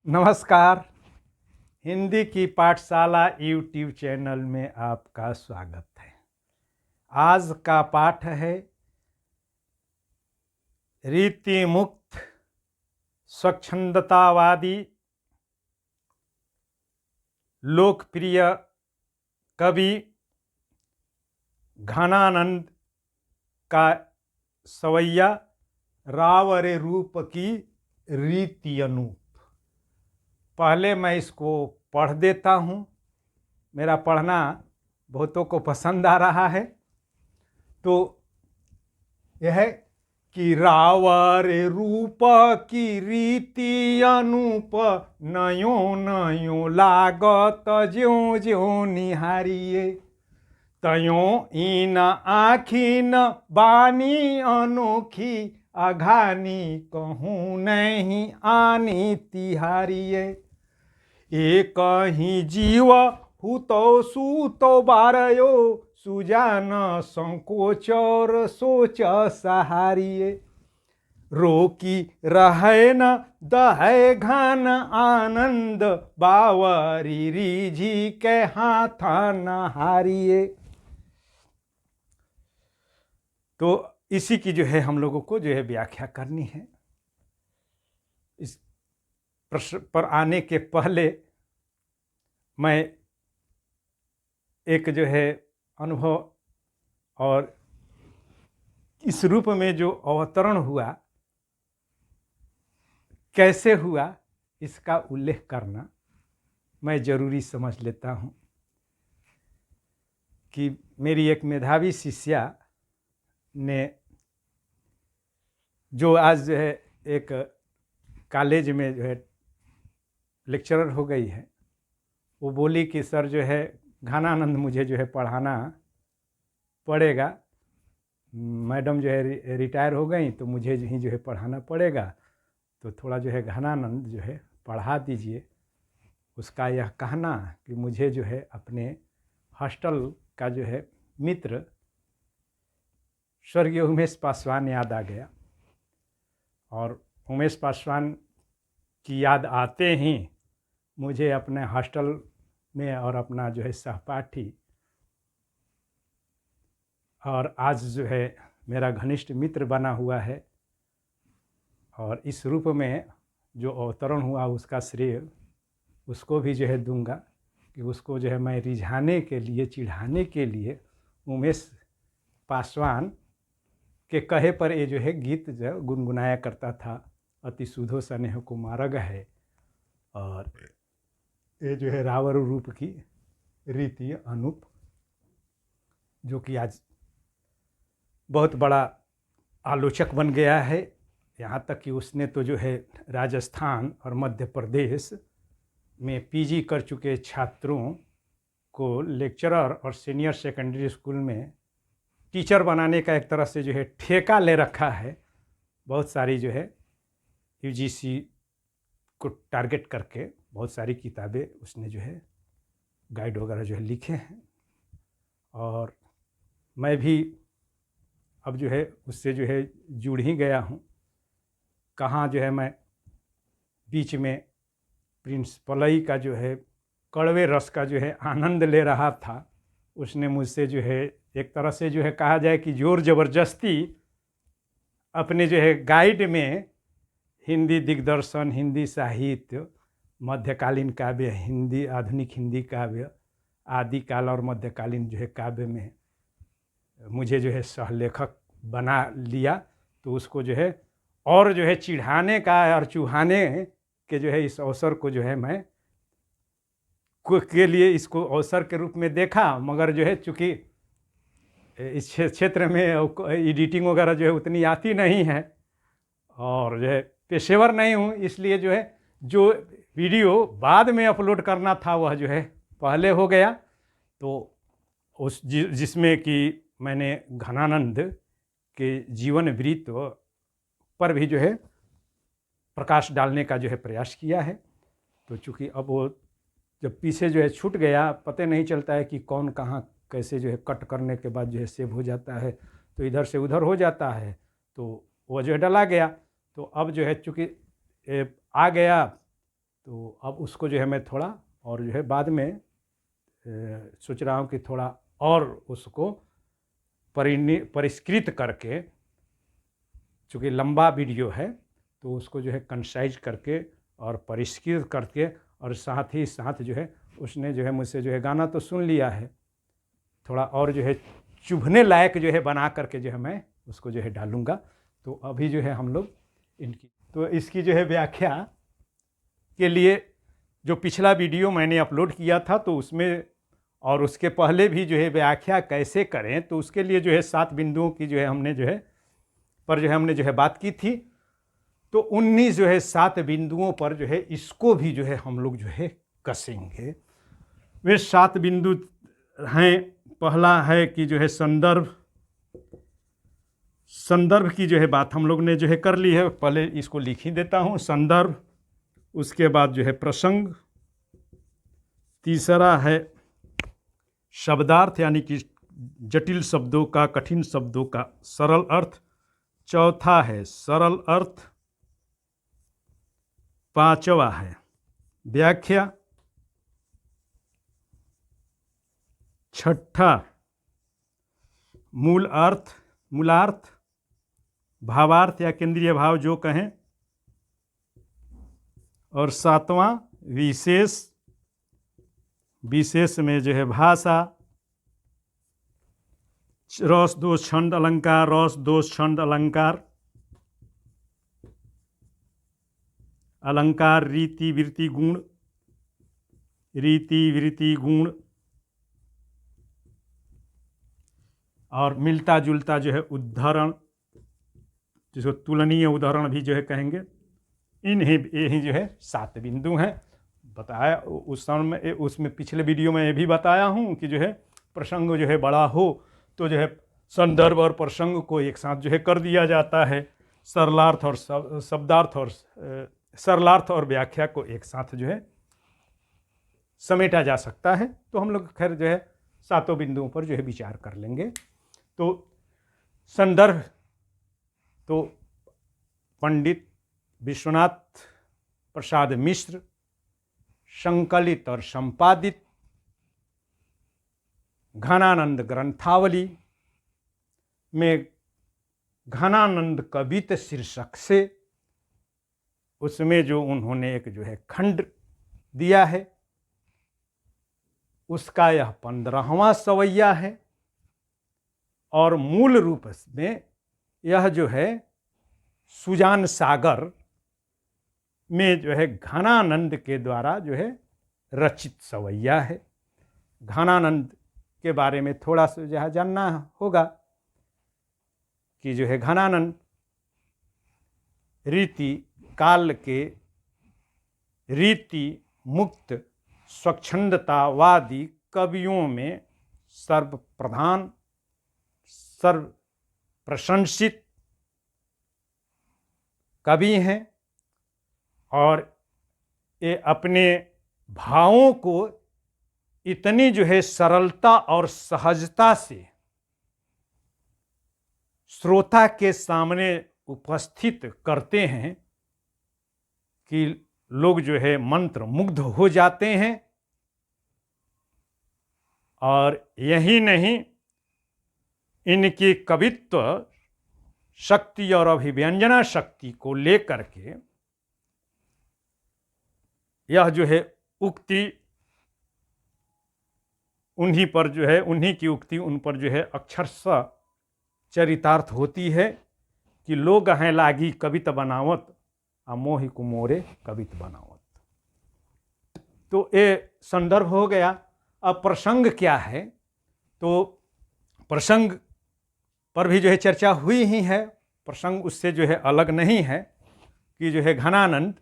नमस्कार। हिंदी की पाठशाला यूट्यूब चैनल में आपका स्वागत है। आज का पाठ है रीति मुक्त स्वच्छंदतावादी लोकप्रिय कवि घनानंद का सवैया रावरे रूप की रीति अनूप। पहले मैं इसको पढ़ देता हूँ। मेरा पढ़ना बहुतों को पसंद आ रहा है। तो यह कि रावरे रूप की रीति अनूप, नयो नयो लागत ज्यों ज्यों निहारिए, तयों इन आँखिन बानी अनोखी, अघानी कहूँ नहीं आनी तिहारिए। एक ही जीव हुतो सूतो बारयो, सुजान संकोच और सोच सहारिए। रोकी रहे न दहे घन आनंद, बावरी रीझी के हाथ नहारिए। तो इसी की जो है हम लोगों को जो है व्याख्या करनी है। इस प्रश्न पर आने के पहले मैं एक जो है अनुभव और इस रूप में जो अवतरण हुआ कैसे हुआ इसका उल्लेख करना मैं जरूरी समझ लेता हूँ कि मेरी एक मेधावी शिष्या ने, जो आज जो है एक कॉलेज में जो है लेक्चरर हो गई है, वो बोली कि सर जो है घनानंद मुझे जो है पढ़ाना पड़ेगा। मैडम जो है रिटायर हो गई तो मुझे ही जो है पढ़ाना पड़ेगा, तो थोड़ा जो है घनानंद जो है पढ़ा दीजिए। उसका यह कहना कि मुझे जो है अपने हॉस्टल का जो है मित्र स्वर्गीय उमेश पासवान याद आ गया। और उमेश पासवान की याद आते ही मुझे अपने हॉस्टल में और अपना जो है सहपाठी और आज जो है मेरा घनिष्ठ मित्र बना हुआ है, और इस रूप में जो अवतरण हुआ उसका श्रेय उसको भी जो है दूंगा कि उसको जो है मैं रिझाने के लिए, चिढ़ाने के लिए उमेश पासवान के कहे पर ये जो है गीत जो गुनगुनाया करता था, अति सुधो स्नेह कुमारग है। और ये जो है रावर रूप की रीति अनूप, जो कि आज बहुत बड़ा आलोचक बन गया है। यहाँ तक कि उसने तो जो है राजस्थान और मध्य प्रदेश में पीजी कर चुके छात्रों को लेक्चरर और सीनियर सेकेंडरी स्कूल में टीचर बनाने का एक तरह से जो है ठेका ले रखा है। बहुत सारी जो है यूजीसी को टारगेट करके बहुत सारी किताबें उसने जो है गाइड वगैरह जो है लिखे हैं। और मैं भी अब जो है उससे जो है जुड़ ही गया हूँ। कहाँ जो है मैं बीच में प्रिंस पलई का जो है कड़वे रस का जो है आनंद ले रहा था, उसने मुझसे जो है एक तरह से जो है कहा जाए कि जोर ज़बरदस्ती अपने जो है गाइड में हिंदी दिग्दर्शन, हिंदी साहित्य, मध्यकालीन काव्य, हिंदी आधुनिक हिंदी काव्य, आदिकाल और मध्यकालीन जो है काव्य में मुझे जो है सहलेखक बना लिया। तो उसको जो है और जो है चिढ़ाने का और चुहाने के जो है इस अवसर को जो है मैं के लिए इसको अवसर के रूप में देखा। मगर जो है चूँकि इस क्षेत्र में एडिटिंग वगैरह जो है उतनी आती नहीं है और जो है पेशेवर नहीं हूँ, इसलिए जो है जो वीडियो बाद में अपलोड करना था वह जो है पहले हो गया। तो उस जिसमें कि मैंने घनानंद के जीवन वृत्त पर भी जो है प्रकाश डालने का जो है प्रयास किया है। तो चूँकि अब वो जब पीछे जो है छूट गया, पता नहीं चलता है कि कौन कहाँ कैसे जो है कट करने के बाद जो है सेव हो जाता है, तो इधर से उधर हो जाता है, तो वो जो है डला गया। तो अब जो है चूँकि आ गया तो अब उसको जो है मैं थोड़ा और जो है बाद में सोच रहा हूँ कि थोड़ा और उसको परिष्कृत करके, चूँकि लंबा वीडियो है तो उसको जो है कंसाइज करके और परिष्कृत करके, और साथ ही साथ जो है उसने जो है मुझसे जो है गाना तो सुन लिया है, थोड़ा और जो है चुभने लायक जो है बना करके जो है मैं उसको जो है डालूँगा। तो अभी जो है हम लोग तो इसकी जो है व्याख्या के लिए जो पिछला वीडियो मैंने अपलोड किया था तो उसमें, और उसके पहले भी जो है व्याख्या कैसे करें, तो उसके लिए जो है 7 बिंदुओं की जो है हमने जो है बात की थी। तो 19 जो है 7 बिंदुओं पर जो है इसको भी जो है हम लोग जो है कसेंगे। वे 7 बिंदु हैं। पहला है कि जो है संदर्भ की जो है बात हम लोग ने जो है कर ली है, पहले इसको लिख ही देता हूँ। संदर्भ, उसके बाद जो है प्रसंग, तीसरा है शब्दार्थ यानी कि जटिल शब्दों का, कठिन शब्दों का सरल अर्थ, चौथा है सरल अर्थ, पांचवा है व्याख्या, छठा मूलार्थ, भावार्थ या केंद्रीय भाव जो कहें, और सातवां विशेष में जो है भाषा, रस दोष छंद अलंकार, रस दोष छंद अलंकार, अलंकार रीति वृत्ति गुण, और मिलता जुलता जो है उदाहरण, जिसको तुलनीय उदाहरण भी जो है कहेंगे। यही जो है 7 बिंदु हैं। बताया उस समय, उसमें पिछले वीडियो में ये भी बताया हूँ कि जो है प्रसंग जो है बड़ा हो तो जो है संदर्भ और प्रसंग को एक साथ जो है कर दिया जाता है। सरलार्थ और शब्दार्थ और सरलार्थ और व्याख्या को एक साथ जो है समेटा जा सकता है। तो हम लोग खैर जो है 7 बिंदुओं पर जो है विचार कर लेंगे। तो संदर्भ, तो पंडित विश्वनाथ प्रसाद मिश्र संकलित और संपादित घनानंद ग्रंथावली में घनानंद कवित शीर्षक से उसमें जो उन्होंने एक जो है खंड दिया है, उसका यह 15वां सवैया है। और मूल रूप में यह जो है सुजान सागर में जो है घनानंद के द्वारा जो है रचित सवैया है। घनानंद के बारे में थोड़ा सा जो है जानना होगा कि जो है घनानंद रीति काल के रीति मुक्त स्वच्छंदतावादी कवियों में सर्वप्रधान, सर्व प्रशंसित कवि हैं, और ये अपने भावों को इतनी जो है सरलता और सहजता से श्रोता के सामने उपस्थित करते हैं कि लोग जो है मंत्र मुग्ध हो जाते हैं। और यही नहीं, इनकी कवित्व शक्ति और अभिव्यंजना शक्ति को लेकर के यह जो है उक्ति उन्हीं पर जो है, उन्हीं की उक्ति उन पर जो है अक्षरशः चरितार्थ होती है कि लोग हैं लागी कवित बनावत, आ मोहि कुमोरे कवित बनावत। तो ये संदर्भ हो गया। अब प्रसंग क्या है, तो प्रसंग पर भी जो है चर्चा हुई ही है। प्रसंग उससे जो है अलग नहीं है कि जो है घनानंद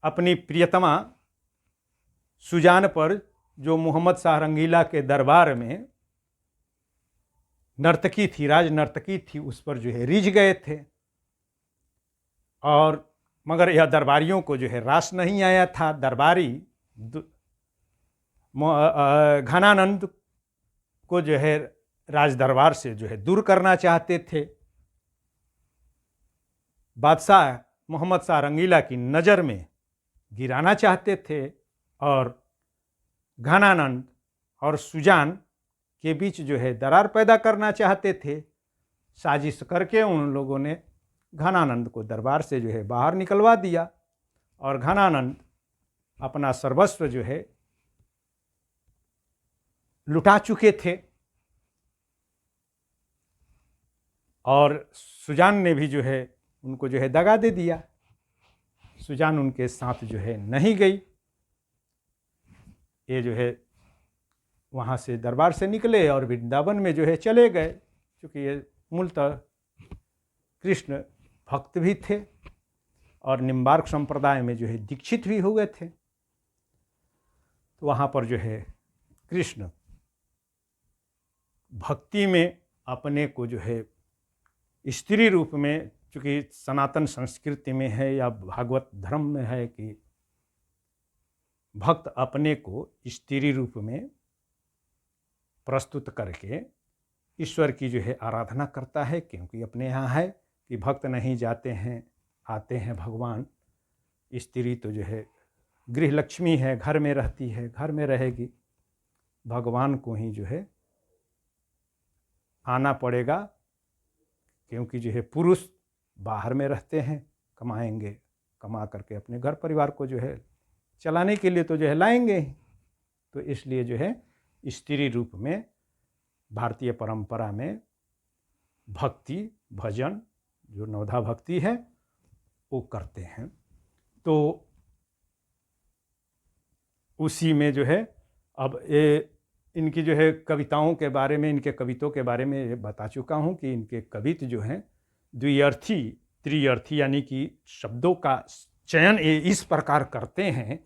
अपनी प्रियतमा सुजान पर, जो मोहम्मद शाह रंगीला के दरबार में नर्तकी थी, राज नर्तकी थी, उस पर जो है रिझ गए थे। और मगर यह दरबारियों को जो है रास नहीं आया था। दरबारी घनानंद को जो है राज दरबार से जो है दूर करना चाहते थे। बादशाह मोहम्मद शाह रंगीला की नज़र में गिराना चाहते थे और घनानंद और सुजान के बीच जो है दरार पैदा करना चाहते थे। साजिश करके उन लोगों ने घनानंद को दरबार से जो है बाहर निकलवा दिया और घनानंद अपना सर्वस्व जो है लुटा चुके थे और सुजान ने भी जो है उनको जो है दगा दे दिया। सुजान उनके साथ जो है नहीं गई। ये जो है वहाँ से दरबार से निकले और वृंदावन में जो है चले गए, क्योंकि ये मूलतः कृष्ण भक्त भी थे और निम्बार्क संप्रदाय में जो है दीक्षित भी हुए थे। तो वहाँ पर जो है कृष्ण भक्ति में अपने को जो है स्त्री रूप में, चूँकि सनातन संस्कृति में है या भागवत धर्म में है कि भक्त अपने को स्त्री रूप में प्रस्तुत करके ईश्वर की जो है आराधना करता है, क्योंकि अपने यहाँ है कि भक्त नहीं जाते हैं आते हैं भगवान। स्त्री तो जो है गृह लक्ष्मी है, घर में रहती है, घर में रहेगी, भगवान को ही जो है आना पड़ेगा, क्योंकि जो है पुरुष बाहर में रहते हैं, कमाएंगे, कमा करके अपने घर परिवार को जो है चलाने के लिए तो जो है लाएंगे ही। तो इसलिए जो है स्त्री रूप में भारतीय परंपरा में भक्ति भजन जो नवधा भक्ति है वो करते हैं। तो उसी में जो है अब ये इनकी जो है कविताओं के बारे में, इनके कवितों के बारे में बता चुका हूँ कि इनके कवित जो हैं द्विअर्थी त्रिअर्थी यानी कि शब्दों का चयन ये इस प्रकार करते हैं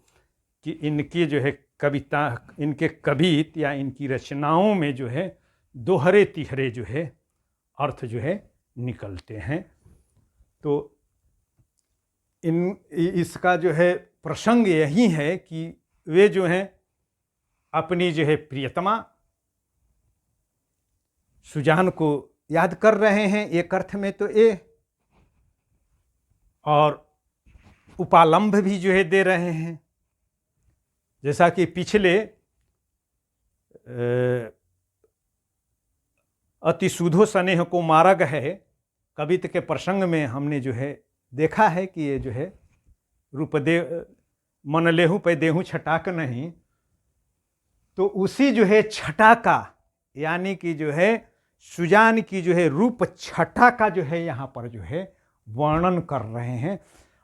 कि इनकी जो है कविता, इनके कवित या इनकी रचनाओं में जो है दोहरे तिहरे जो है अर्थ जो है निकलते हैं। तो इसका जो है प्रसंग यही है कि वे जो हैं अपनी जो है प्रियतमा सुजान को याद कर रहे हैं एक अर्थ में तो ये, और उपालंब भी जो है दे रहे हैं। जैसा कि पिछले अति सुधो स्नेह को मार्ग है कवित के प्रसंग में हमने जो है देखा है कि ये जो है रूप दे मन लेहू पे देहू छटाक नहीं, तो उसी जो है छटा का यानी कि जो है सुजान की जो है रूप छटा का जो है यहाँ पर जो है वर्णन कर रहे हैं।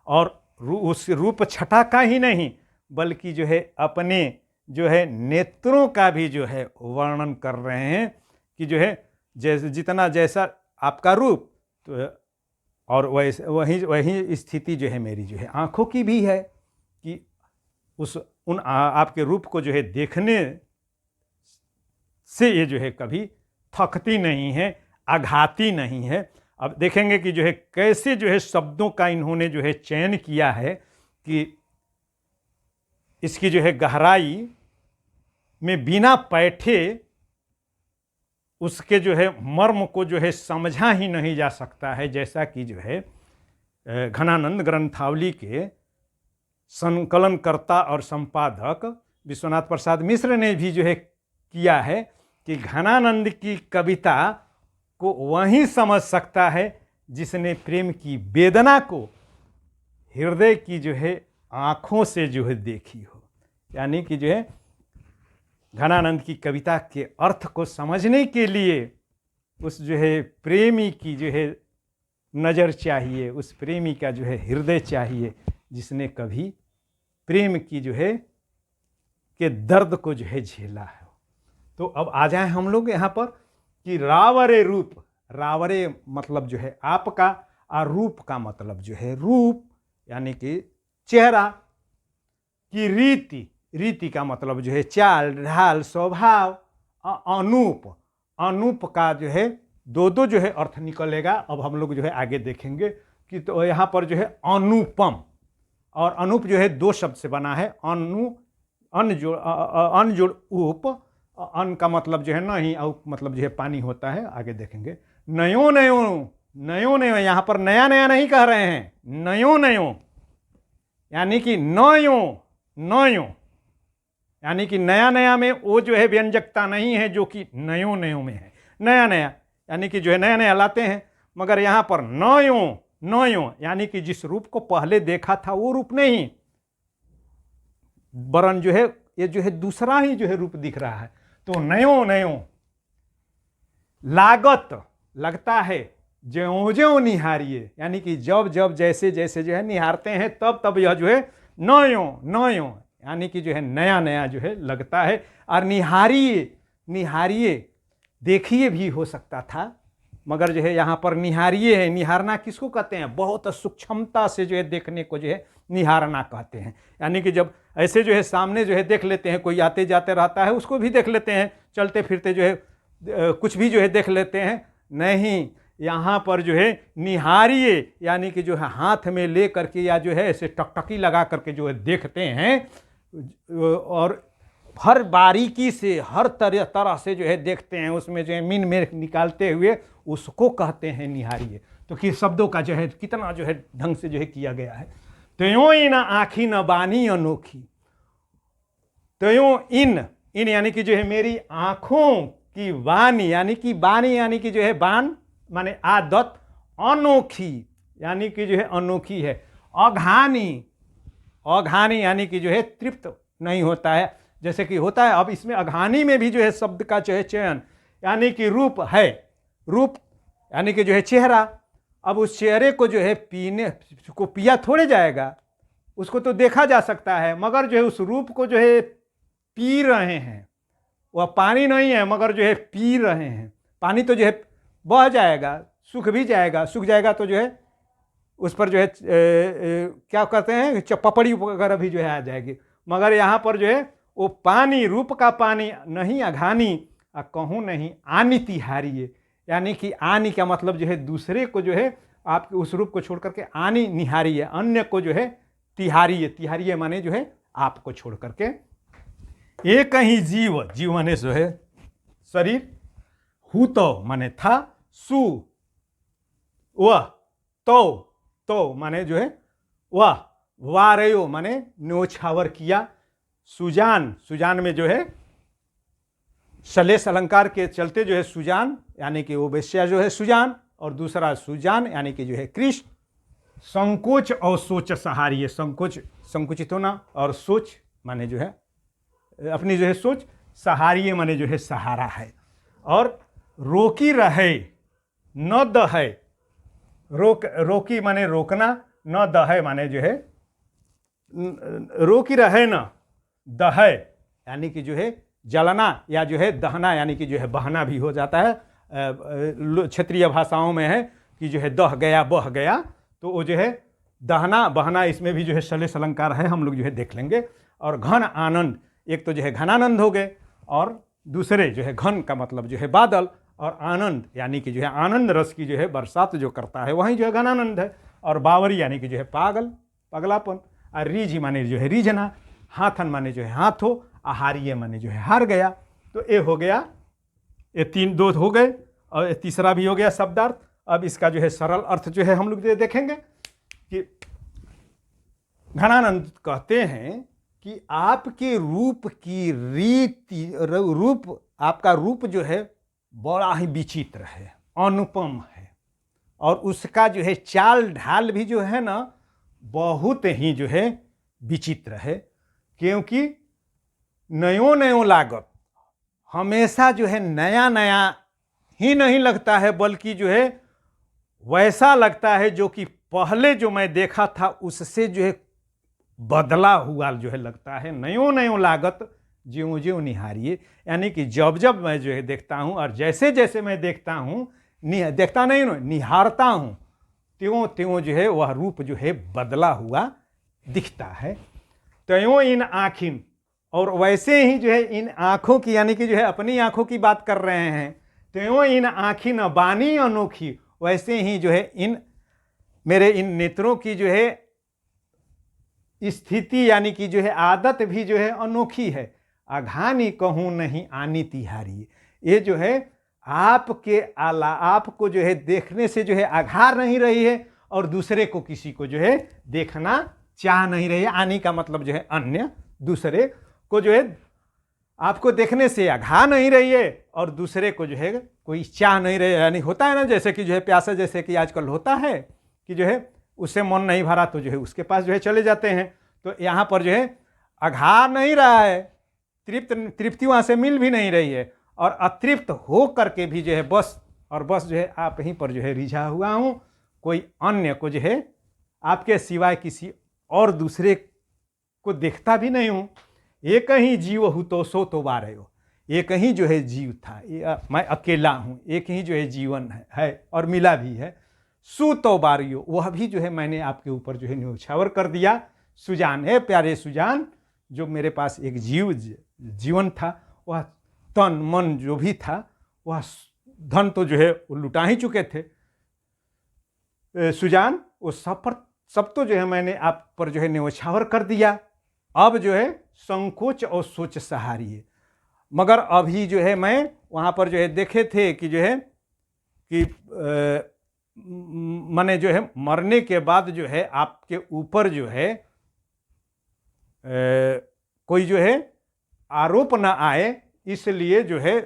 और उस रूप छटा का ही नहीं बल्कि जो है अपने जो है नेत्रों का भी जो है वर्णन कर रहे हैं कि जो है जैसे जितना जैसा आपका रूप तो और वैसे वही स्थिति जो है मेरी जो है आँखों की भी है कि उन आपके रूप को जो है देखने से ये जो है कभी थकती नहीं है, आघाती नहीं है। अब देखेंगे कि जो है कैसे जो है शब्दों का इन्होंने जो है चयन किया है कि इसकी जो है गहराई में बिना बैठे उसके जो है मर्म को जो है समझा ही नहीं जा सकता है। जैसा कि जो है घनानंद ग्रंथावली के संकलनकर्ता और संपादक विश्वनाथ प्रसाद मिश्र ने भी जो है किया है कि घनानंद की कविता को वही समझ सकता है जिसने प्रेम की वेदना को हृदय की जो है आँखों से जो है देखी हो। यानी कि जो है घनानंद की कविता के अर्थ को समझने के लिए उस जो है प्रेमी की जो है नज़र चाहिए, उस प्रेमी का जो है हृदय चाहिए जिसने कभी प्रेम की जो है के दर्द को जो है झेला है। तो अब आ जाए हम लोग यहाँ पर कि रावरे रूप, रावरे मतलब जो है आपका और रूप का मतलब जो है रूप यानी कि चेहरा की रीति, रीति का मतलब जो है चाल ढाल स्वभाव। अनूप, अनूप का जो है दो जो है अर्थ निकलेगा। अब हम लोग जो है आगे देखेंगे कि तो यहाँ पर जो है अनुपम और अनूप जो है दो शब्द से बना है। अन जोड़ उप, अन का मतलब जो है नहीं, औप मतलब जो है पानी होता है। आगे देखेंगे नयो नयो, नयो नयो यहाँ पर नया नया नहीं कह रहे हैं, नयो नयो यानी कि नयो, नयो यानी कि नया नया में वो जो है व्यंजकता नहीं है जो कि नयो नयो में है। नया नया यानी कि जो है नया नया लाते हैं, मगर यहाँ पर नयो, नयो यानी कि जिस रूप को पहले देखा था वो रूप नहीं, वरन जो है ये जो है दूसरा ही जो है रूप दिख रहा है। तो नयो नयो लागत, लगता है, ज्यों ज्यों निहारिए यानी कि जब जब जैसे जैसे जो है निहारते हैं तब तब यह जो है नयो नयो यानी कि जो है नया नया जो है लगता है। और निहारिए, निहारिए देखिए भी हो सकता था, मगर जो है यहाँ पर निहारिए है। निहारना किसको कहते हैं? बहुत सूक्ष्मता से जो है देखने को जो है निहारना कहते हैं। यानी कि जब ऐसे जो है सामने जो है देख लेते हैं, कोई आते जाते रहता है उसको भी देख लेते हैं, चलते फिरते जो है कुछ भी जो है देख लेते हैं, नहीं, यहाँ पर जो है निहारिए यानी कि जो है हाथ में ले करके या जो है ऐसे टकटकी लगा करके जो है देखते हैं, और हर बारीकी से हर तरह से जो है देखते हैं, उसमें जो है मीन मेर निकालते हुए उसको कहते हैं निहारिए। तो कि शब्दों का जो है कितना जो है ढंग से जो है किया गया है। त्यों इन आँखी न बानी अनोखी, त्यों इन, इन यानी कि जो है मेरी आँखों की वाणी यानी कि बानी यानी कि जो है बान माने आदत, अनोखी यानी कि जो है अनोखी है, अघानी, अघानी यानी कि जो है तृप्त नहीं होता है, जैसे कि होता है। अब इसमें अघानी में भी जो है शब्द का जो है चयन, यानी कि रूप है, रूप यानी कि जो है चेहरा। अब उस चेहरे को जो है पीने को पिया थोड़े जाएगा, उसको तो देखा जा सकता है, मगर जो है उस रूप को जो है पी रहे हैं, वह पानी नहीं है मगर जो है पी रहे हैं। पानी तो जो है बह जाएगा, सूख भी जाएगा, सूख जाएगा तो जो है उस पर जो है क्या कहते हैं पपड़ी वगैरह भी जो है आ जाएगी, मगर यहाँ पर जो है वो पानी, रूप का पानी नहीं अघानी, कहूँ नहीं आनी तिहारिए, यानी कि आनी का मतलब जो है दूसरे को जो है आप उस रूप को छोड़ करके आनी निहारिए, अन्य को जो है तिहारिए, तिहारिए माने जो है आपको छोड़ करके। एक ही जीव, जीव माने जो है शरीर, हु तो माने था, सु वह, तो माने जो है वह, वारयो माने न्योछावर किया, सुजान, सुजान में जो है सलेस अलंकार के चलते जो है सुजान यानी कि वो वेश्या जो है सुजान, और दूसरा सुजान यानी कि जो है कृष्ण। संकोच और सोच सहारिये, संकोच संकुचित होना, और सोच माने जो है अपनी जो है सोच, सहारिये माने जो है सहारा है। और रोकी रहे न दहे, रोकी माने रोकना, न दहे माने जो है रोकी रहे न दहे यानी कि जो है जलना या जो है दहना यानी कि जो है बहना भी हो जाता है। क्षेत्रीय भाषाओं में है कि जो है दह गया बह गया, तो वो जो है दहना बहना, इसमें भी जो है सलेस अलंकार है, हम लोग जो है देख लेंगे। और घन आनंद, एक तो जो है घनानंद हो गए, और दूसरे जो है घन का मतलब जो है बादल, और आनंद यानी कि जो है आनंद रस की जो है बरसात जो करता है वहीं जो है घनानंद है। और बावरी यानी कि जो है पागल, पगलापन। और रीझ माने जो है रीझना, हाथन माने जो है हाथ हो, आहारिये माने जो है हार गया। तो ये हो गया, ये तीन दो हो गए, और तीसरा भी हो गया शब्दार्थ। अब इसका जो है सरल अर्थ जो है हम लोग देखेंगे कि घनानंद कहते हैं कि आपके रूप की रीति, रूप, आपका रूप जो है बड़ा ही विचित्र है, अनुपम है, और उसका जो है चाल ढाल भी जो है ना बहुत ही जो है विचित्र है, क्योंकि नयो नयो लागत, हमेशा जो है नया नया ही नहीं लगता है, बल्कि जो है वैसा लगता है जो कि पहले जो मैं देखा था उससे जो है बदला हुआ जो है लगता है। नयो नयो लागत ज्यों ज्यों निहारिए, यानी कि जब जब मैं जो है देखता हूँ, और जैसे जैसे मैं देखता हूँ, देखता नहीं ना, निहारता हूँ, त्यों त्यों जो है वह रूप जो है बदला हुआ दिखता है। त्यों इन आँखिन, और वैसे ही जो है इन आँखों की, यानी कि जो है अपनी आँखों की बात कर रहे हैं, त्यों इन आँखिन बानी अनोखी, वैसे ही जो है इन मेरे इन नेत्रों की जो है स्थिति यानी कि जो है आदत भी जो है अनोखी है। अघानी कहूँ नहीं आनी तिहारी, ये जो है आपके आला, आपको जो है देखने से जो है आघार नहीं रही है, और दूसरे को किसी को जो है देखना चाह नहीं रही है। आनी का मतलब जो है अन्य, दूसरे को जो है आपको देखने से अघा नहीं रही है, और दूसरे को जो है कोई चाह नहीं रही है। यानी होता है ना, जैसे कि जो है प्यासा, जैसे कि आजकल होता है कि जो है उससे मन नहीं भरा तो जो है उसके पास जो है चले जाते हैं। तो यहाँ पर जो है अघा नहीं रहा है, तृप्ति वहाँ से मिल भी नहीं रही है, और अतृप्त हो करके भी जो है बस और बस जो है आप यहीं पर जो है रिझा हुआ हूँ। कोई अन्य को जो है आपके सिवाय किसी और दूसरे को देखता भी नहीं हूँ। एक ही जीव हूँ तो सो तो बारे हो, एक ही जो है जीव था, मैं अकेला हूँ, एक ही जो है जीवन है और मिला भी है। सु तो बारियो, वह भी जो है मैंने आपके ऊपर जो है न्योछावर कर दिया। सुजान है प्यारे सुजान, जो मेरे पास एक जीवन था, वह तन मन जो भी था, वह धन तो जो है वो लुटा ही चुके थे सुजान, वो सब तो जो है मैंने आप पर जो है न्योछावर कर दिया। अब जो है संकोच और सोच सहारी है। मगर अभी जो है मैं वहाँ पर जो है देखे थे कि जो है कि माने जो है मरने के बाद जो है आपके ऊपर जो है कोई जो है आरोप ना आए, इसलिए जो है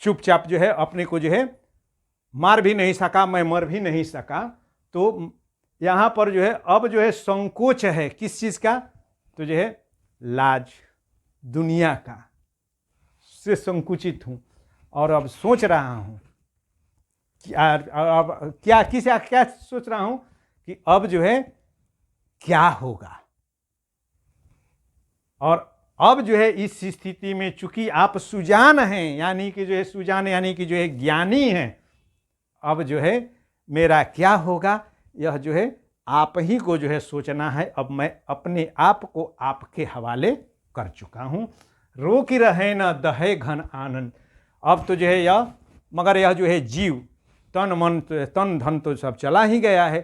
चुपचाप जो है अपने को जो है मार भी नहीं सका, मैं मर भी नहीं सका। तो यहाँ पर जो है अब जो है संकोच है, किस चीज़ का? तो जो है लाज, दुनिया का से संकुचित हूँ। और अब सोच रहा हूँ कि अब क्या सोच रहा हूँ कि अब जो है क्या होगा। और अब जो है इस स्थिति में चूंकि आप सुजान हैं, यानी कि जो है सुजान यानी कि जो है ज्ञानी हैं, अब जो है मेरा क्या होगा यह जो है आप ही को जो है सोचना है। अब मैं अपने आप को आपके हवाले कर चुका हूँ। रोक रहे न दहे घन आनंद। अब तो जो है यह, मगर यह जो है जीव तन धन तो सब चला ही गया है,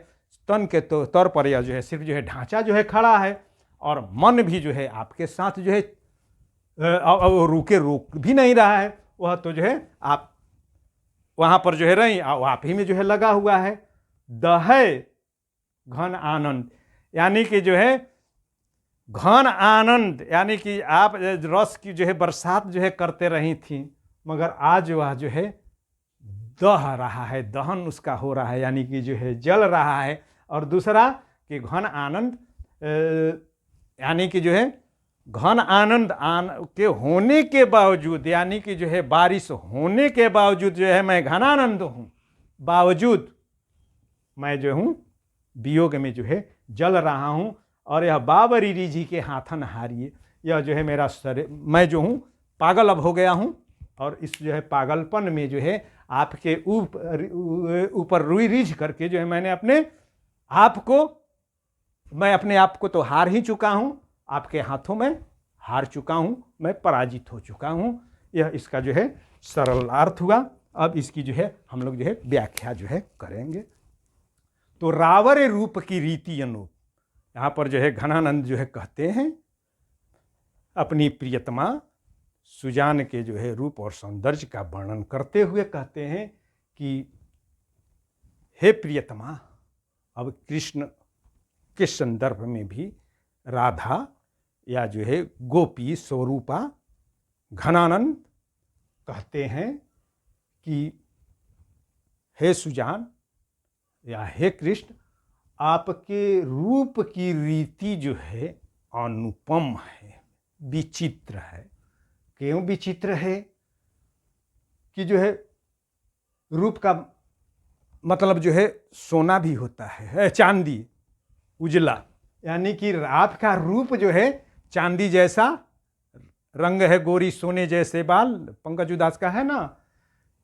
तन के तो तौर पर यह जो है सिर्फ जो है ढांचा जो है खड़ा है, और मन भी जो है आपके साथ जो है रोक भी नहीं रहा है। वह तो जो है आप वहाँ पर जो है रही, आप ही में जो है लगा हुआ है। दहे घन आनंद, यानी कि जो है घन आनंद, यानी कि आप रस की जो है बरसात जो है करते रही थी, मगर आज वह जो है दह रहा है, दहन उसका हो रहा है, यानी कि जो है जल रहा है। और दूसरा कि घन आनंद यानी कि जो है घन आनंद के होने के बावजूद, यानी कि जो है बारिश होने के बावजूद जो है मैं घनानंद हूँ, बावजूद मैं जो हूँ वियोग में जो है जल रहा हूँ। और यह बाबरी रिजी के हाथन हारिए, यह जो है मेरा शरीर, मैं जो हूँ पागल अब हो गया हूँ। और इस जो है पागलपन में जो है आपके ऊपर रुई रिझ करके जो है मैंने अपने आप को तो हार ही चुका हूँ, आपके हाथों में हार चुका हूँ, मैं पराजित हो चुका हूँ। यह इसका जो है सरल अर्थ हुआ। अब इसकी जो है हम लोग जो है व्याख्या जो है करेंगे। तो रावर रूप की रीति अनुरूप, यहाँ पर जो है घनानंद जो है कहते हैं अपनी प्रियतमा सुजान के जो है रूप और सौंदर्य का वर्णन करते हुए कहते हैं कि हे प्रियतमा, अब कृष्ण के संदर्भ में भी राधा या जो है गोपी स्वरूपा घनानंद कहते हैं कि हे सुजान या हे कृष्ण, आपके रूप की रीति जो है अनुपम है, विचित्र है। क्यों विचित्र है? कि जो है रूप का मतलब जो है सोना भी होता है, चांदी उजला, यानी कि आपका रूप जो है चांदी जैसा रंग है, गोरी सोने जैसे बाल, पंकज उदास का है ना,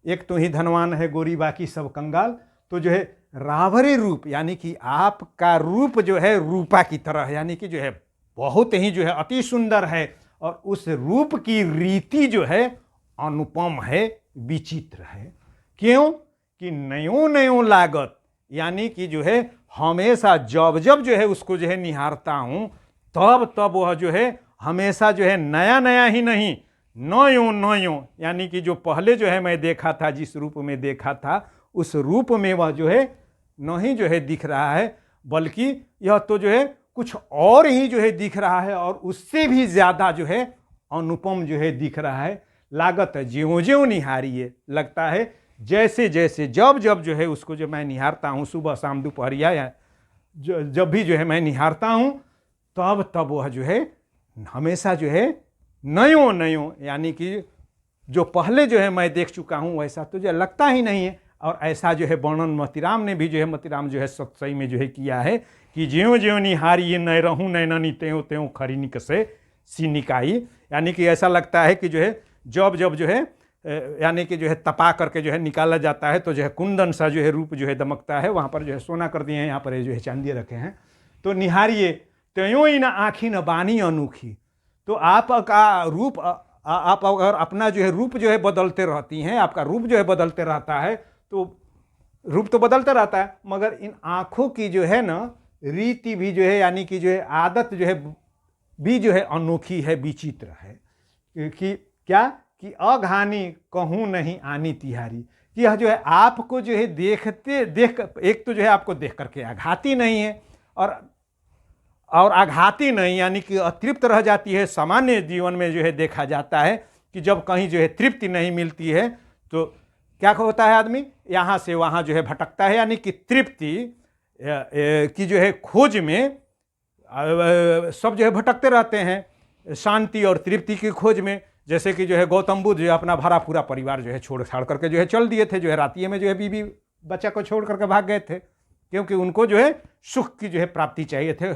एक तो ही धनवान है गोरी बाकी सब कंगाल। तो जो है रावरे रूप, यानी कि आपका रूप जो है रूपा की तरह, यानी कि जो है बहुत ही जो है अति सुंदर है, और उस रूप की रीति जो है अनुपम है, विचित्र है। क्यों? कि नयो नयो लागत, यानी कि जो है हमेशा जब जब जो है उसको जो है निहारता हूँ, तब तब वह जो है हमेशा जो है नया नया ही नहीं, नयो नयो, यानी कि जो पहले जो है मैं देखा था, जिस रूप में देखा था, उस रूप में वह जो है नहीं जो है दिख रहा है, बल्कि यह तो जो है कुछ और ही जो है दिख रहा है, और उससे भी ज़्यादा जो है अनुपम जो है दिख रहा है। लागत है ज्यों ज्यों निहारिए, लगता है जैसे जैसे जब जब जो है उसको जो मैं निहारता हूँ, सुबह शाम दोपहरिया या जब भी जो है मैं निहारता हूँ, तब तब वह जो है हमेशा जो है नयों नयों, यानी कि जो पहले जो है मैं देख चुका हूँ वैसा तो जो लगता ही नहीं है। और ऐसा जो है वर्णन मोतीराम ने भी जो है, मोतीराम जो है सत्सई में जो है किया है कि ज्यों ज्यों निहारिए नय रहूँ नैननी त्यों त्यों खरी निकसे सी निकाई, यानी कि ऐसा लगता है कि जो है जब जब जो है यानी कि जो है तपा करके जो है निकाला जाता है तो जो है कुंदन सा जो है रूप जो है दमकता है। वहाँ पर जो है सोना कर दिए हैं, यहाँ पर जो है चांदी रखे हैं। तो निहारिए त्यों ही न आँखी न बानी अनूखी, तो आपका रूप, आप अगर अपना जो है रूप जो है बदलते रहती हैं, आपका रूप जो है बदलते रहता है, तो रूप तो बदलता रहता है, मगर इन आँखों की जो है ना रीति भी जो है, यानी कि जो है आदत जो है भी जो है अनोखी है, विचित्र है। कि क्या कि अघानी कहूँ नहीं आनी तिहारी, कि यह जो है आपको जो है देख एक तो जो है आपको देख करके आघाती नहीं है, और आघाती नहीं, यानी कि अतृप्त रह जाती है। सामान्य जीवन में जो है देखा जाता है कि जब कहीं जो है तृप्ति नहीं मिलती है तो क्या होता है, आदमी यहाँ से वहाँ जो है भटकता है, यानी कि तृप्ति की जो है खोज में सब जो है भटकते रहते हैं, शांति और तृप्ति की खोज में। जैसे कि जो है गौतम बुद्ध जो अपना भरा पूरा परिवार जो है छोड़ छाड़ करके जो है चल दिए थे, जो है रातिये में जो है बीवी बच्चा को छोड़ करके भाग गए थे, क्योंकि उनको जो है सुख की जो है प्राप्ति चाहिए थे,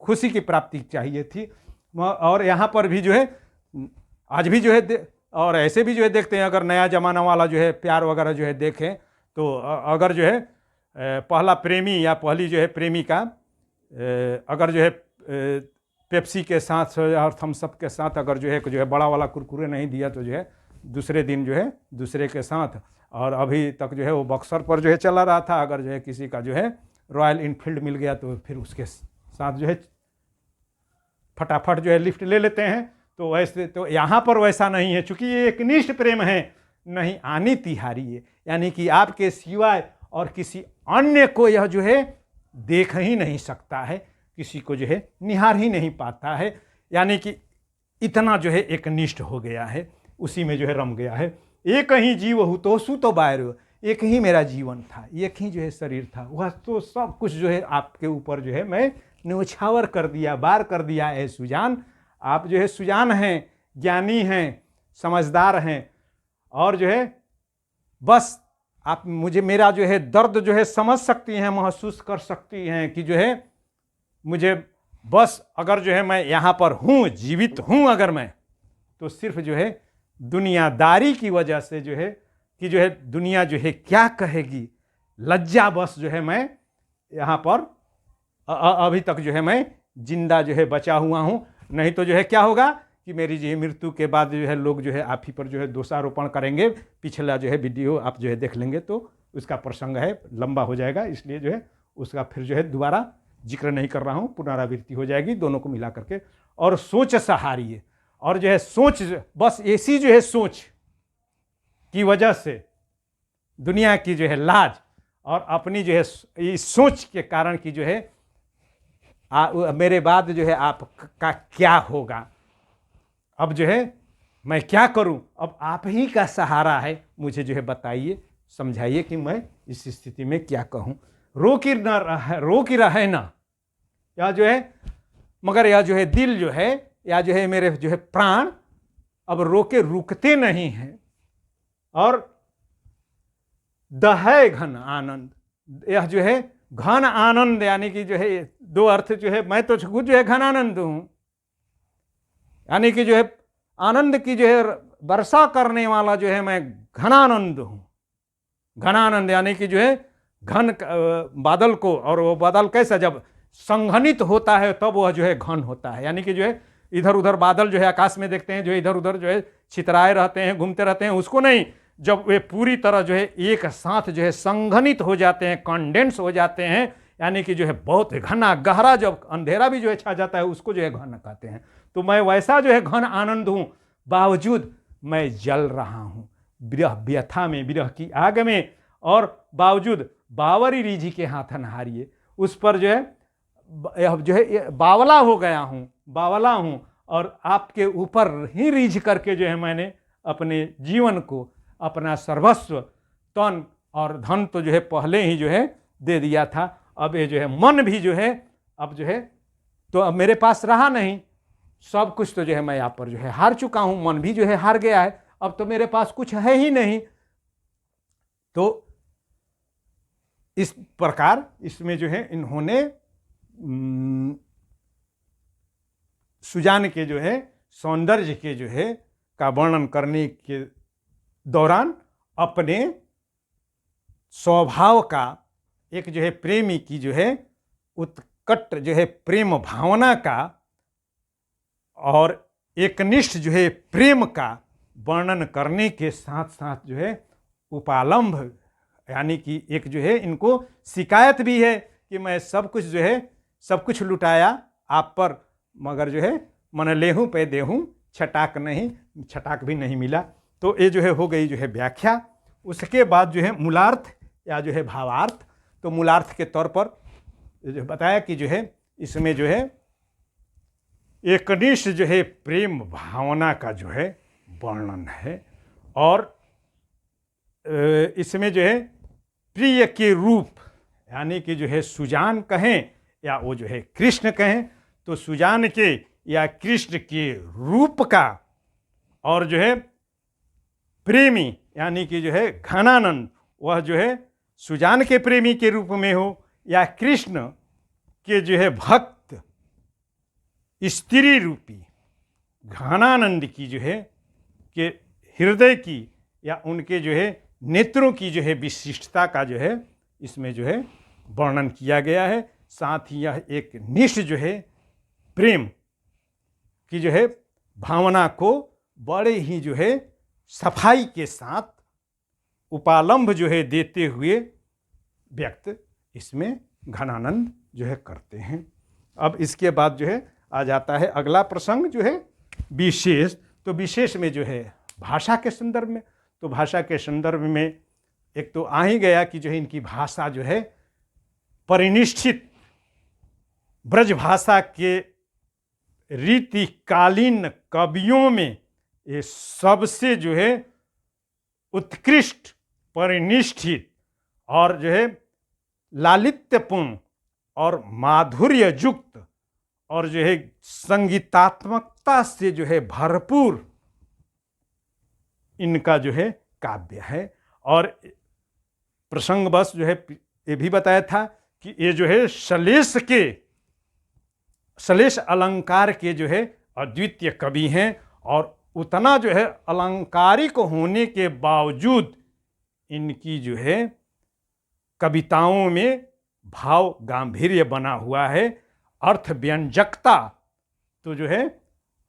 खुशी की प्राप्ति चाहिए थी। और यहाँ पर भी जो है आज भी जो है और ऐसे भी जो है देखते हैं, अगर नया जमाना वाला जो है प्यार वगैरह जो है देखें तो अगर जो है पहला प्रेमी या पहली जो है प्रेमिका अगर जो है पेप्सी के साथ और थम्सअप के साथ अगर जो है बड़ा वाला कुरकुरे नहीं दिया तो जो है दूसरे दिन जो है दूसरे के साथ, और अभी तक जो है वो बक्सर पर जो है चला रहा था, अगर जो है किसी का जो है रॉयल इनफील्ड मिल गया तो फिर उसके साथ जो है फटाफट जो है लिफ्ट ले लेते हैं। तो वैसे तो यहाँ पर वैसा नहीं है, चूंकि ये एक निष्ठ प्रेम है, नहीं आनी तिहारी है, यानी कि आपके सिवाय और किसी अन्य को यह जो है देख ही नहीं सकता है, किसी को जो है निहार ही नहीं पाता है, यानी कि इतना जो है एक निष्ठ हो गया है, उसी में जो है रम गया है। एक ही जीव हूँ तो सु तो बायर, एक ही मेरा जीवन था, एक ही जो है शरीर था, वह तो सब कुछ जो है आपके ऊपर जो है मैं न्योछावर कर दिया, बार कर दिया है सुजान। आप जो है सुजान हैं, ज्ञानी हैं, समझदार हैं, और जो है बस आप मुझे मेरा जो है दर्द जो है समझ सकती हैं, महसूस कर सकती हैं कि जो है मुझे बस अगर जो है मैं यहाँ पर हूँ, जीवित हूँ अगर मैं, तो सिर्फ जो है दुनियादारी की वजह से जो है कि जो है दुनिया जो है क्या कहेगी, लज्जा बस जो है मैं यहाँ पर अभी तक जो है मैं जिंदा जो है बचा हुआ हूँ। नहीं तो जो है क्या होगा कि मेरी जो है मृत्यु के बाद जो है लोग जो है आप ही पर जो है दोषारोपण करेंगे। पिछला जो है वीडियो आप जो है देख लेंगे तो उसका प्रसंग है, लंबा हो जाएगा, इसलिए जो है उसका फिर जो है दोबारा जिक्र नहीं कर रहा हूँ, पुनरावृत्ति हो जाएगी दोनों को मिला करके। और सोच सहारिए, और जो है सोच, बस ऐसी जो है सोच की वजह से दुनिया की जो है लाज और अपनी जो है इस सोच के कारण की जो है मेरे बाद जो है आपका क्या होगा, अब जो है मैं क्या करूं, अब आप ही का सहारा है, मुझे जो है बताइए, समझाइए कि मैं इस स्थिति में क्या कहूं। रोक ही रहे ना, या जो है मगर यह जो है दिल जो है या जो है मेरे जो है प्राण अब रुकते नहीं हैं। और दहे घन आनंद, यह जो है घन आनंद, यानी कि जो है दो अर्थ जो है, मैं तो खुद जो है घन आनंद हूं, यानी कि जो है आनंद की जो है वर्षा करने वाला जो है मैं घनानंद हूं। घनानंद यानी कि जो है घन बादल को, और वो बादल कैसा जब संघनित होता है तब वह जो है घन होता है, यानी कि जो है इधर उधर बादल जो है आकाश में देखते हैं, जो इधर उधर जो है छितराए रहते हैं, घूमते रहते हैं, उसको नहीं, जब वे पूरी तरह जो है एक साथ जो है संघनित हो जाते हैं, कंडेंस हो जाते हैं, यानी कि जो है बहुत घना गहरा, जब अंधेरा भी जो है छा जाता है उसको जो है घन कहते हैं। तो मैं वैसा जो है घन आनंद हूं, बावजूद मैं जल रहा हूं विरह व्यथा में, विरह की आग में, और बावजूद बावरी रीझी के हाथन हारिए, उस पर जो है जो है बावला हो गया हूँ, बावला हूँ, और आपके ऊपर ही रीझ करके जो है मैंने अपने जीवन को, अपना सर्वस्व, तन और धन तो जो है पहले ही जो है दे दिया था। अब ये जो है मन भी जो है अब जो है तो अब मेरे पास रहा नहीं, सब कुछ तो जो है मैं यहाँ पर जो है हार चुका हूँ, मन भी जो है हार गया है, अब तो मेरे पास कुछ है ही नहीं। तो इस प्रकार इसमें जो है इन्होंने सुजान के जो है सौंदर्य के जो है का वर्णन करने के दौरान अपने स्वभाव का, एक जो है प्रेमी की जो है उत्कट जो है प्रेम भावना का और एकनिष्ठ जो है प्रेम का वर्णन करने के साथ साथ जो है उपालंभ, यानी कि एक जो है इनको शिकायत भी है कि मैं सब कुछ जो है सब कुछ लुटाया आप पर, मगर जो है मन लेहूँ पे देहूँ, छटाक भी नहीं मिला। तो ये जो है हो गई जो है व्याख्या। उसके बाद जो है मूलार्थ या जो है भावार्थ। तो मूलार्थ के तौर पर जो बताया कि जो है इसमें जो है एकनिष्ठ जो है प्रेम भावना का जो है वर्णन है, और इसमें जो है प्रिय के रूप, यानी कि जो है सुजान कहें या वो जो है कृष्ण कहें, तो सुजान के या कृष्ण के रूप का, और जो है प्रेमी यानी कि जो है घनानंद, वह जो है सुजान के प्रेमी के रूप में हो या कृष्ण के जो है भक्त स्त्री रूपी घनानंद की जो है के हृदय की या उनके जो है नेत्रों की जो है विशिष्टता का जो है इसमें जो है वर्णन किया गया है। साथ ही यह एक निष्ठ जो है प्रेम की जो है भावना को बड़े ही जो है सफाई के साथ उपालंभ जो है देते हुए व्यक्त इसमें घनानंद जो है करते हैं। अब इसके बाद जो है आ जाता है अगला प्रसंग जो है विशेष। तो विशेष में जो है भाषा के संदर्भ में, तो भाषा के संदर्भ में एक तो आ ही गया कि जो है इनकी भाषा जो है परिनिष्ठित ब्रज भाषा के रीतिकालीन कवियों में ये सबसे जो है उत्कृष्ट, परिनिष्ठित और जो है लालित्यपूर्ण और माधुर्य युक्त और जो है संगीतात्मकता से जो है भरपूर इनका जो है काव्य है। और प्रसंगवश जो है ये भी बताया था कि ये जो है श्लेष अलंकार के जो है अद्वितीय कवि हैं, और उतना जो है अलंकारिक होने के बावजूद इनकी जो है कविताओं में भाव गांभीर्य बना हुआ है। अर्थ व्यंजकता तो जो है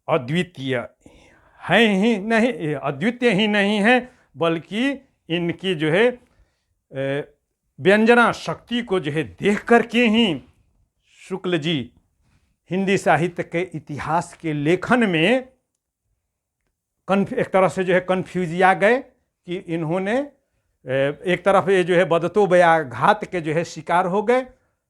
अद्वितीय है ही नहीं, अद्वितीय ही नहीं है, बल्कि इनकी जो है व्यंजना शक्ति को जो है देख करके ही शुक्ल जी हिंदी साहित्य के इतिहास के लेखन में एक तरह से जो है कन्फ्यूजिया गए कि इन्होंने एक तरफ ये जो है बदतो व्याघात के जो है शिकार हो गए।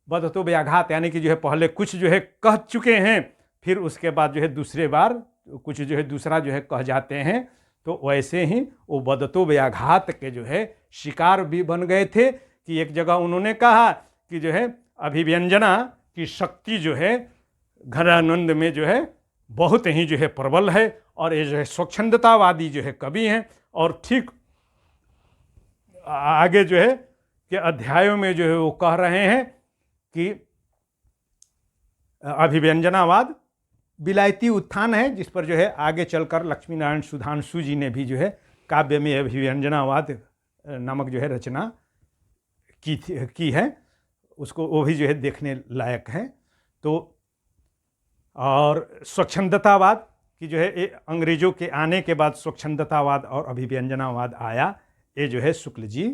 बदतो व्याघात यानी कि जो है पहले कुछ जो है कह चुके हैं, फिर उसके बाद जो है दूसरे बार कुछ जो है दूसरा जो है कह जाते हैं। तो वैसे ही वो बदतो व्याघात के जो है शिकार भी बन गए थे कि एक जगह उन्होंने कहा कि जो है अभिव्यंजना की शक्ति जो है घनानंद में जो है बहुत ही जो है प्रबल है, और ये जो है स्वच्छंदतावादी जो है कवि हैं। और ठीक आगे जो है कि अध्यायों में जो है वो कह रहे हैं कि अभिव्यंजनावाद विलायती उत्थान है, जिस पर जो है आगे चलकर लक्ष्मी नारायण सुधांशु जी ने भी जो है काव्य में अभिव्यंजनावाद नामक जो है रचना की है, उसको वो भी जो है देखने लायक है। तो और स्वच्छंदतावाद की जो है ये अंग्रेजों के आने के बाद स्वच्छंदतावाद और अभिव्यंजनावाद आया, ये जो है शुक्ल जी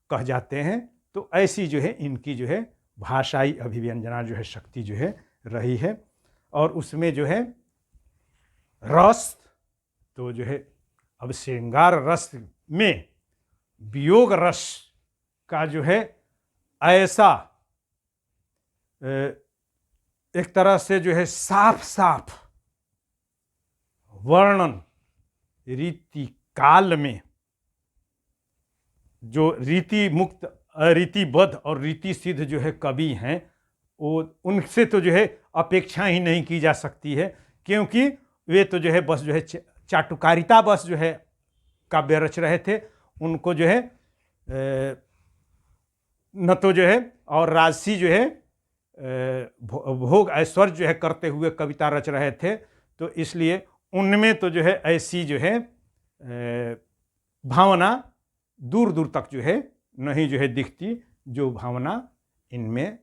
कह जाते हैं। तो ऐसी जो है इनकी जो है भाषाई अभिव्यंजना जो है शक्ति जो है रही है। और उसमें जो है रस तो जो है अब श्रृंगार रस में वियोग रस का जो है ऐसा एक तरह से जो है साफ साफ वर्णन रीति काल में जो रीति मुक्त, अरीतिबद्ध और रीति सिद्ध जो है कवि हैं, वो उनसे तो जो है अपेक्षा ही नहीं की जा सकती है, क्योंकि वे तो जो है बस जो है चाटुकारिता बस जो है काव्य रच रहे थे। उनको जो है न तो जो है और राजसी जो है भोग ऐश्वर्य जो है करते हुए कविता रच रहे थे, तो इसलिए उनमें तो जो है ऐसी जो है भावना दूर दूर तक जो है नहीं जो है दिखती, जो भावना इनमें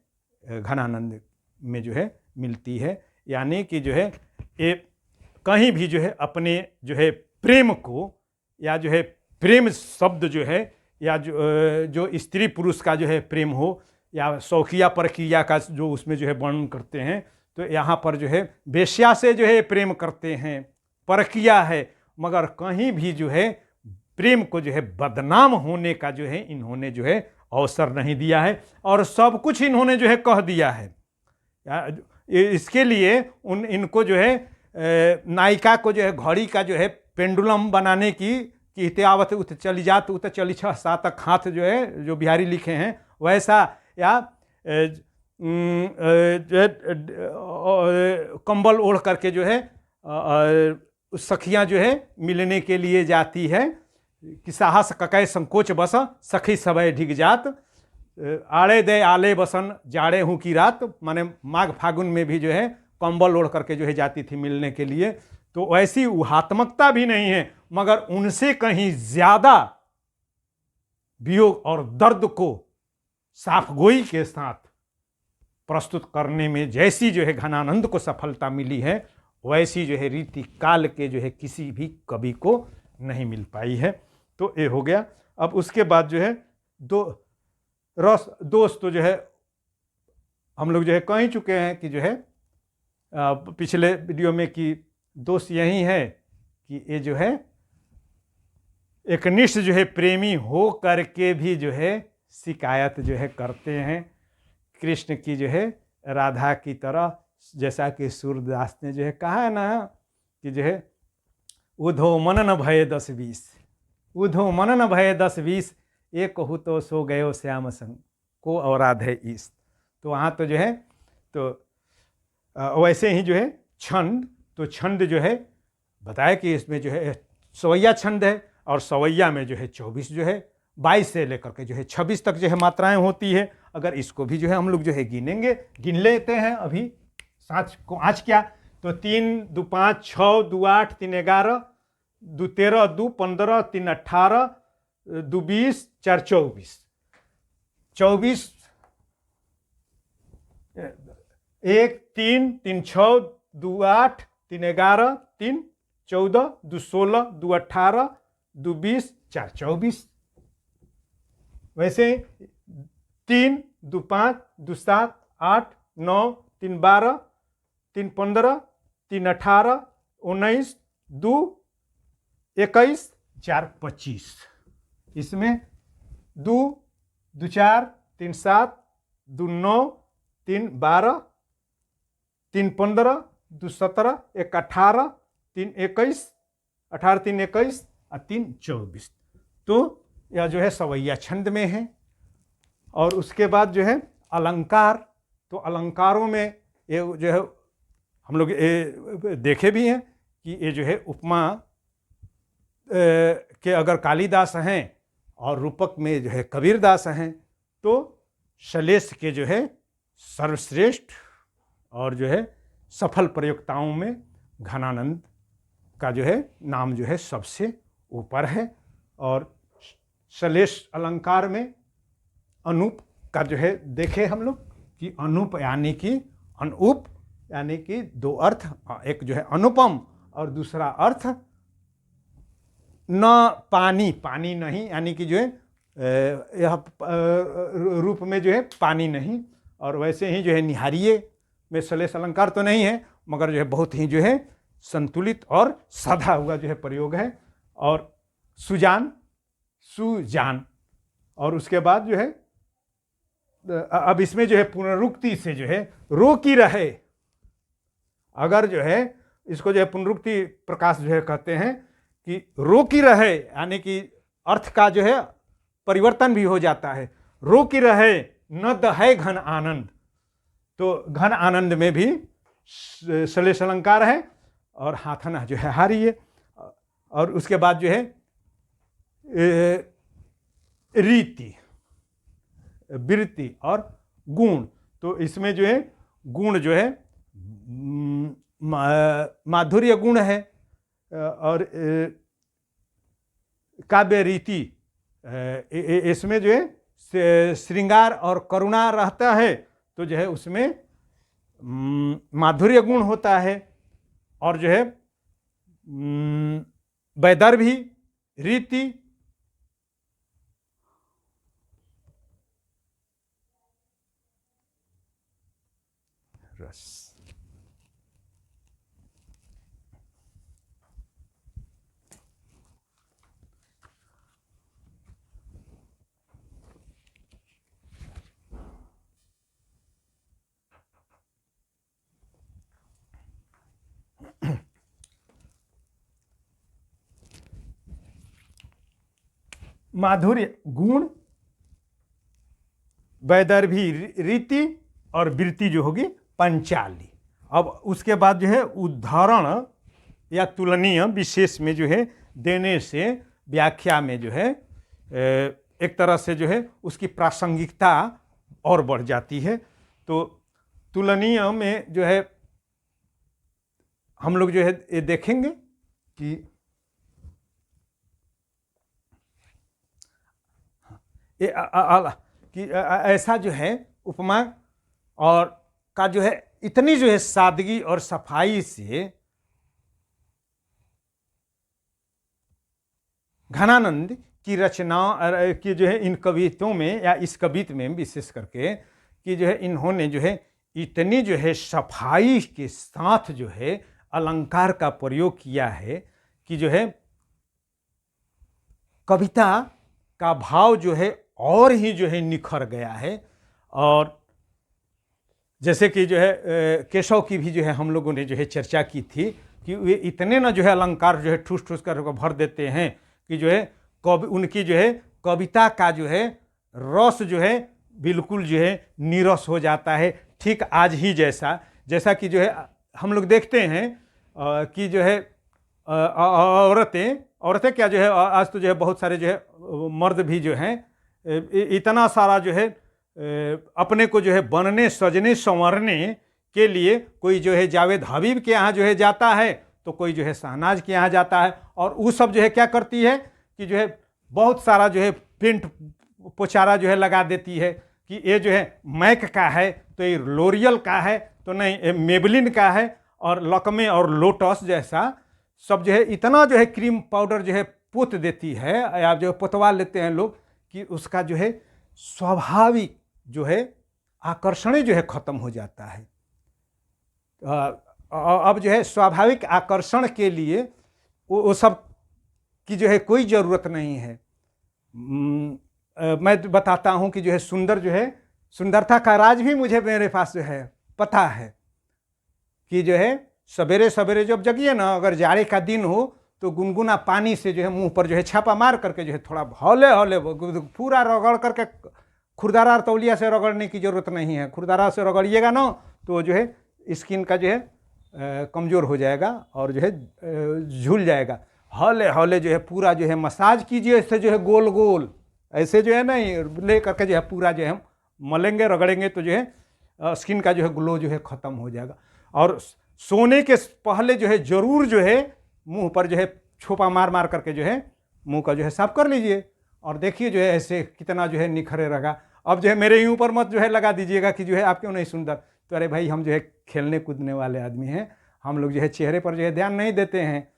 घनानंद में जो है मिलती है। यानी कि जो है ये कहीं भी जो है अपने जो है प्रेम को, या जो है प्रेम शब्द जो है, या जो स्त्री पुरुष का जो है प्रेम हो, या शौकिया परकिया का जो उसमें जो है वर्णन करते हैं, तो यहाँ पर जो है वेश्या से जो है प्रेम करते हैं, परकिया है, मगर कहीं भी जो है प्रेम को जो है बदनाम होने का जो है इन्होंने जो है अवसर नहीं दिया है, और सब कुछ इन्होंने जो है कह दिया है। इसके लिए इनको जो है नायिका को जो है घड़ी का जो है पेंडुलम बनाने की कि इत्यावत उत चली जात उत चली 6-7 तक हाथ जो है जो बिहारी लिखे हैं वैसा, या कंबल ओढ़ करके जो है सखियां जो है मिलने के लिए जाती है कि साहस ककै संकोच बस सखी सबय ढिग जात, आड़े दे आले बसन जाड़े हूँ की रात, माने माघ फागुन में भी जो है कंबल ओढ़ करके जो है जाती थी मिलने के लिए। तो वैसी उहात्मकता भी नहीं है, मगर उनसे कहीं ज्यादा वियोग और दर्द को साफगोई के साथ प्रस्तुत करने में जैसी जो है घनानंद को सफलता मिली है, वैसी जो है रीति काल के जो है किसी भी कवि को नहीं मिल पाई है। तो ये हो गया। अब उसके बाद जो है दोष तो जो है हम लोग जो है कह ही चुके हैं कि जो है पिछले वीडियो में कि दोष यही है कि ये जो है एकनिष्ठ जो है प्रेमी हो करके भी जो है शिकायत जो है करते हैं कृष्ण की जो है राधा की तरह, जैसा कि सूरदास ने जो है कहा है ना कि जो है उधो मन न भय 10-20, उधो मन न भय 10-20, एक कहूँ तो सो गयो श्याम संग को और राधे ईस। तो वहाँ तो जो है तो वैसे ही जो है छंद, तो छंद जो है बताया कि इसमें जो है सवैया छंद है, और सवैया में जो है 24 जो है 22 से लेकर के जो है 26 तक जो है मात्राएं होती है। अगर इसको भी जो है हम लोग जो है गिनेंगे, गिन लेते हैं अभी साँच को आज क्या, तो 3 2 5 6 2 8 3 11 2 13 2 15 3 18 2 20 4 24 24 1 3 3 6 2 8 3 11 3 14 2 16 2 18 2 20 4 24। वैसे 3 2 5 2 7 8 9 3 12 3 15 3 18 19 2 21 4 25। इसमें 2 2 4 3 7 2 9 3 12 3 15 2 17 1 18 3 21 18 3 21 और 3 24। तो यह जो है सवैया छंद में है। और उसके बाद जो है अलंकार, तो अलंकारों में ये जो है हम लोग देखे भी हैं कि ये जो है उपमा के अगर कालिदास हैं और रूपक में जो है कबीरदास हैं, तो श्लेष के जो है सर्वश्रेष्ठ और जो है सफल प्रयोक्ताओं में घनानंद का जो है नाम जो है सबसे ऊपर है। और श्लेष अलंकार में अनूप का जो है देखे हम लोग कि अनूप यानी कि अनूप यानी कि दो अर्थ, एक जो है अनुपम और दूसरा अर्थ न पानी, पानी नहीं, यानी कि जो है यह रूप में जो है पानी नहीं। और वैसे ही जो है निहारिये में श्लेष अलंकार तो नहीं है, मगर जो है बहुत ही जो है संतुलित और साधा हुआ जो है प्रयोग है। और सुजान, सुजान, और उसके बाद जो है अब इसमें जो है पुनरुक्ति से जो है रोकी रहे, अगर जो है इसको जो है पुनरुक्ति प्रकाश जो है कहते हैं कि रोकी रहे, यानी कि अर्थ का जो है परिवर्तन भी हो जाता है। रोकी रहे न दहै घन आनंद, तो घन आनंद में भी श्लेष अलंकार है और हाथना जो है हारी है। और उसके बाद जो है रीति, वृत्ति और गुण, तो इसमें जो है गुण जो है माधुर्य गुण है और काव्य रीति, इसमें जो है श्रृंगार और करुणा रहता है, तो जो है उसमें माधुर्य गुण होता है। और जो है वैदर्भी, रीति, रस। माधुर्य गुण, वैदर्भी रीति और वृत्ति जो होगी पंचाली। अब उसके बाद जो है उदाहरण या तुलनीय विशेष में जो है देने से व्याख्या में जो है एक तरह से जो है उसकी प्रासंगिकता और बढ़ जाती है। तो तुलनीय में जो है हम लोग जो है ये देखेंगे कि ऐसा जो है उपमा और का जो है इतनी जो है सादगी और सफाई से घनानंद की रचना की जो है इन कवित्वों में या इस कवित्व में विशेष करके कि जो है इन्होंने जो है इतनी जो है सफाई के साथ जो है अलंकार का प्रयोग किया है कि जो है कविता का भाव जो है और ही जो है निखर गया है। और जैसे कि जो है केशव की भी जो है हम लोगों ने जो है चर्चा की थी कि वे इतने ना जो है अलंकार जो है ठूस ठूस कर भर देते हैं कि जो है उनकी जो है कविता का जो है रस जो है बिल्कुल जो है नीरस हो जाता है। ठीक आज ही जैसा कि जो है हम लोग देखते हैं कि जो है औरतें क्या जो है आज तो जो है बहुत सारे जो है मर्द भी जो हैं इतना सारा जो है अपने को जो है बनने सजने संवरने के लिए कोई जो है जावेद हबीब के यहाँ जो है जाता है, तो कोई जो है शहनाज के यहाँ जाता है और वो सब जो है क्या करती है कि जो है बहुत सारा जो है पेंट पोचारा जो है लगा देती है कि ये जो है मैक का है, तो ये लोरियल का है, तो नहीं ये मेबलिन का है, और लकमे और लोटस जैसा सब जो है इतना जो है क्रीम पाउडर जो है पोत देती है या जो पोतवा लेते हैं लोग कि उसका जो है स्वाभाविक जो है आकर्षण जो है खत्म हो जाता है। अब जो है स्वाभाविक आकर्षण के लिए वो सब की जो है कोई ज़रूरत नहीं है। मैं बताता हूँ कि जो है सुंदरता का राज भी मुझे मेरे पास जो है पता है कि जो है सवेरे सवेरे जब जगिए ना, अगर जाड़े का दिन हो तो गुनगुना पानी से जो है मुंह पर जो है छापा मार करके जो है थोड़ा हौले हौले पूरा रगड़ करके, खुरदारा तौलिया से रगड़ने की ज़रूरत नहीं है, खुरदारा से रगड़िएगा ना तो जो है स्किन का जो है कमज़ोर हो जाएगा और जो है झूल जाएगा। हौले हौले जो है पूरा जो है मसाज कीजिए, इससे जो है गोल गोल ऐसे जो है नहीं ले करके जो है पूरा जो है मलेंगे रगड़ेंगे तो जो है स्किन का जो है ग्लो जो है ख़त्म हो जाएगा। और सोने के पहले जो है ज़रूर जो है मुंह पर जो है छोपा मार मार करके जो है मुंह का जो है साफ कर लीजिए और देखिए जो है ऐसे कितना जो है निखरे रहेगा। अब जो है मेरे ही ऊपर मत जो है लगा दीजिएगा कि जो है आप क्यों नहीं सुंदर, तो अरे भाई हम जो है खेलने कूदने वाले आदमी हैं, हम लोग जो है चेहरे पर जो है ध्यान नहीं देते हैं।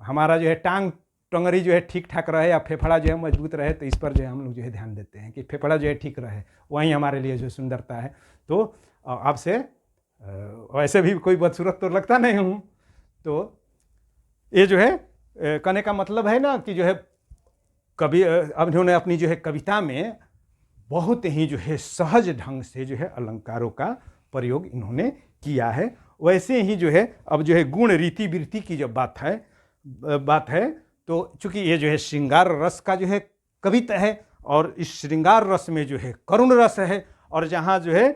हमारा जो है टंगरी जो है ठीक ठाक रहे या फेफड़ा जो है मजबूत रहे, तो इस पर जो है हम लोग जो है ध्यान देते हैं कि फेफड़ा जो है ठीक रहे, वही हमारे लिए जो सुंदरता है। तो आपसे वैसे भी कोई बदसूरत तो लगता नहीं हूँ, तो ये जो है कहने का मतलब है ना कि जो है कवि अब उन्होंने अपनी जो है कविता में बहुत ही जो है सहज ढंग से जो है अलंकारों का प्रयोग इन्होंने किया है। वैसे ही जो है अब जो है गुण रीति वृत्ति की जब बात है तो चूंकि ये जो है श्रृंगार रस का जो है कविता है और इस श्रृंगार रस में जो है करुण रस है, और जहाँ जो है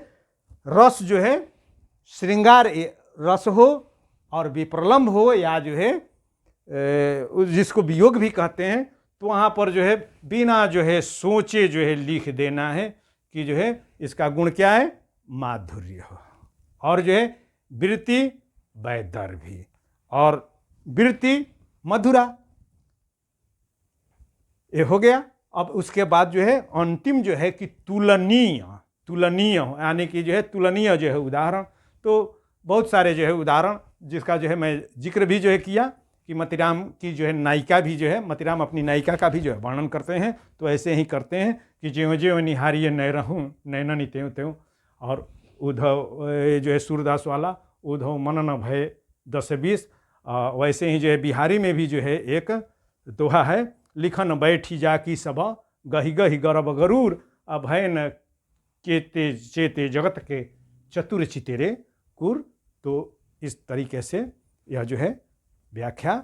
रस जो है श्रृंगार रस हो और विप्रलंब हो या जो है जिसको वियोग भी कहते हैं, तो वहाँ पर जो है बिना जो है सोचे जो है लिख देना है कि जो है इसका गुण क्या है, माधुर्य हो, और जो है वृत्ति वैदर्भी और वृत्ति मधुरा, ये हो गया। अब उसके बाद जो है अंतिम जो है कि तुलनीय यानी कि जो है तुलनीय जो है उदाहरण, तो बहुत सारे जो है उदाहरण जिसका जो है मैं जिक्र भी जो है किया कि मतिराम की जो है नायिका भी जो है, मतिराम अपनी नायिका का भी जो है वर्णन करते हैं, तो ऐसे ही करते हैं कि ज्यों ज्यों निहारिये नय रहूँ नैनन त्यों त्यों, और उद्धव जो है सूरदास वाला उद्धव मन न भय 10-20, वैसे ही जो है बिहारी में भी जो है एक दोहा है, लिखन बैठी जाकी सब गही गही गर्भ गरूर, अभय न चेते चेते जगत के चतुर चितेरे कुर। तो इस तरीके से यह जो है व्याख्या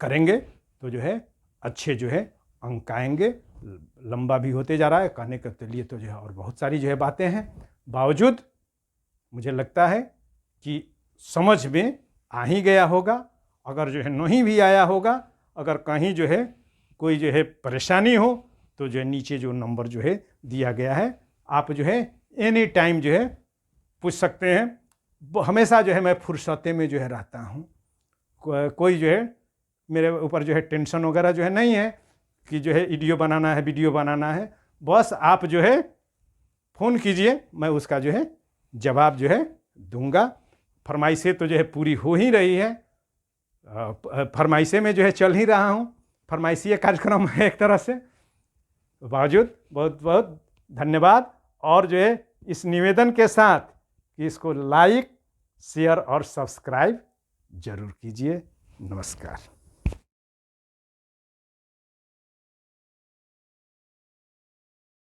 करेंगे तो जो है अच्छे जो है अंक आएंगे। लंबा भी होते जा रहा है, कहने के लिए तो जो है और बहुत सारी जो है बातें हैं, बावजूद मुझे लगता है कि समझ में आ ही गया होगा। अगर जो है नहीं भी आया होगा, अगर कहीं जो है कोई जो है परेशानी हो तो जो है नीचे जो नंबर जो है दिया गया है, आप जो है एनी टाइम जो है पूछ सकते हैं। हमेशा जो है मैं फुर्सते में जो है रहता हूँ, कोई जो है मेरे ऊपर जो है टेंशन वगैरह जो है नहीं है कि जो है वीडियो बनाना है। बस आप जो है फ़ोन कीजिए, मैं उसका जो है जवाब जो है दूंगा। फरमाइशें तो जो है पूरी हो ही रही है, फरमाइशें में जो है चल ही रहा हूँ, फरमाइशी कार्यक्रम है एक तरह से। बावजूद बहुत बहुत धन्यवाद, और जो है इस निवेदन के साथ कि इसको लाइक शेयर और सब्सक्राइब जरूर कीजिए। नमस्कार।